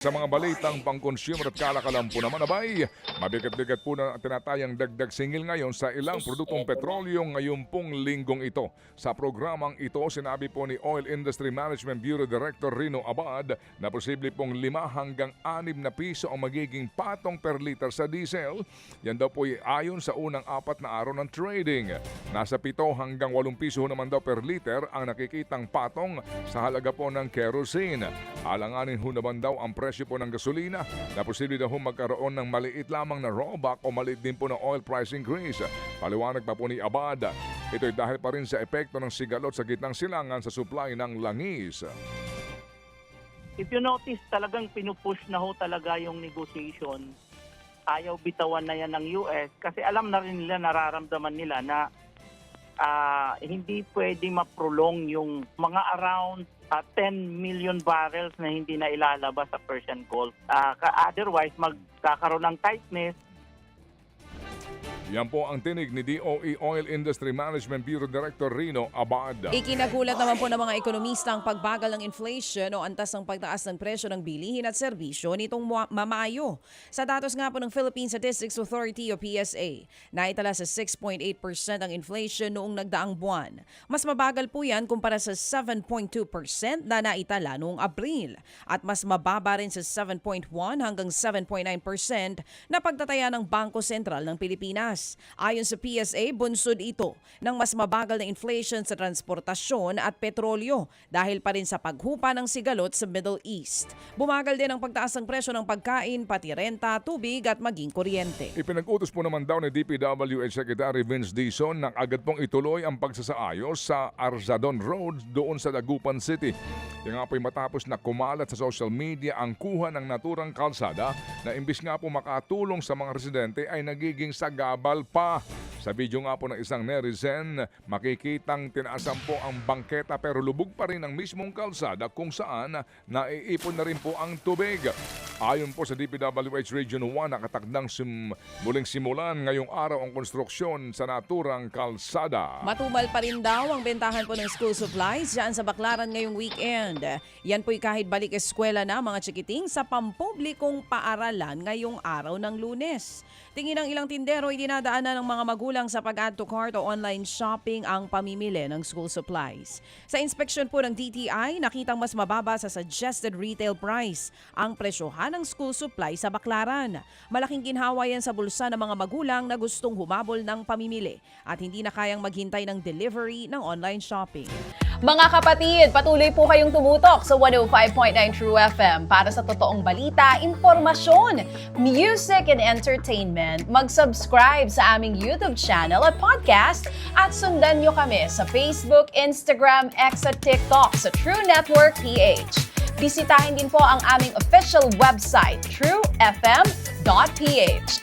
Sa mga balitang pang-consumer at kalakalan po naman, abay, mabigat-bigat po na tinatayang dagdag singil ngayon sa ilang produktong petrolyo ngayon pong linggong ito. Sa programang ito, sinabi po ni Oil Industry Management Bureau Director Rino Abad na posible pong 5 hanggang 6 na piso ang magiging patong per liter sa diesel. Yan daw po ay ayon sa unang 4 na araw ng trading. Nasa 7 hanggang 8 piso naman daw per liter ang nakikitang patong sa halaga po ng kerosene. Alanganin ho naman daw ang presyo po ng gasolina na posible daw magkaroon ng maliit lamang na rollback o maliit din po na oil price increase. Paliwanag pa po ni Abad, ito'y dahil pa rin sa epekto ng sigalot sa gitnang silangan sa supply ng langis. If you notice, talagang pinupush na ho talaga yung negotiation. Ayaw bitawan na yan ng US kasi alam na rin nila, nararamdaman nila na hindi pwede ma-prolong yung mga around 10 million barrels na hindi na ilalabas sa Persian Gulf. Otherwise, magkakaroon ng tightness. Yan po ang tinig ni DOE Oil Industry Management Bureau Director Rino Abad. Ikinagulat naman po ng mga ekonomista ang pagbagal ng inflation o antas ng pagtaas ng presyo ng bilihin at serbisyo nitong Mamayo. Sa datos nga po ng Philippine Statistics Authority o PSA, naitala sa 6.8% ang inflation noong nagdaang buwan. Mas mabagal po yan kumpara sa 7.2% na naitala noong Abril at mas mababa rin sa 7.1 hanggang 7.9% na pagtataya ng Bangko Sentral ng Pilipinas. Ayon sa PSA, bunsod ito ng mas mabagal na inflation sa transportasyon at petrolyo dahil pa rin sa paghupa ng sigalot sa Middle East. Bumagal din ang pagtaas ng presyo ng pagkain, pati renta, tubig at maging kuryente. Ipinag-utos po naman daw ni DPWH Secretary Vince Dizon na agad pong ituloy ang pagsasaayos sa Arzadon Road doon sa Dagupan City. Yung nga po'y matapos na kumalat sa social media ang kuha ng naturang kalsada na imbis nga po makatulong sa mga residente ay nagiging sagabal pa. Sa video nga po ng isang netizen, makikitang tinaasan po ang bangketa pero lubog pa rin ang mismong kalsada kung saan naiipon na rin po ang tubig. Ayon po sa DPWH Region 1, nakatakdang muling simulan ngayong araw ang konstruksyon sa naturang kalsada. Matumal pa rin daw ang bentahan po ng school supplies dyan sa Baclaran ngayong weekend. Yan po'y kahit balik eskwela na mga chikiting sa pampublikong paaralan ngayong araw ng Lunes. Tingin ng ilang tindero, dinadaanan ng mga magulang sa pag-add to cart o online shopping ang pamimili ng school supplies. Sa inspeksyon po ng DTI, nakitang mas mababa sa suggested retail price ang presyohan ng school supply sa Baclaran. Malaking ginhawa yan sa bulsa ng mga magulang na gustong humabol ng pamimili at hindi na kayang maghintay ng delivery ng online shopping. Mga kapatid, patuloy po kayong tumutok sa 105.9 True FM para sa totoong balita, impormasyon, music and entertainment. Mag-subscribe sa aming YouTube channel at podcast at sundan nyo kami sa Facebook, Instagram, X at TikTok sa True Network PH. Bisitahin din po ang aming official website, truefm.ph.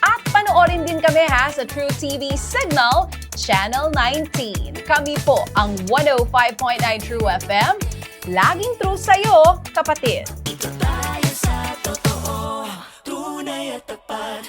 At panoorin din kami sa True TV Signal, Channel 19. Kami po ang 105.9 True FM. Laging true sa'yo, kapatid.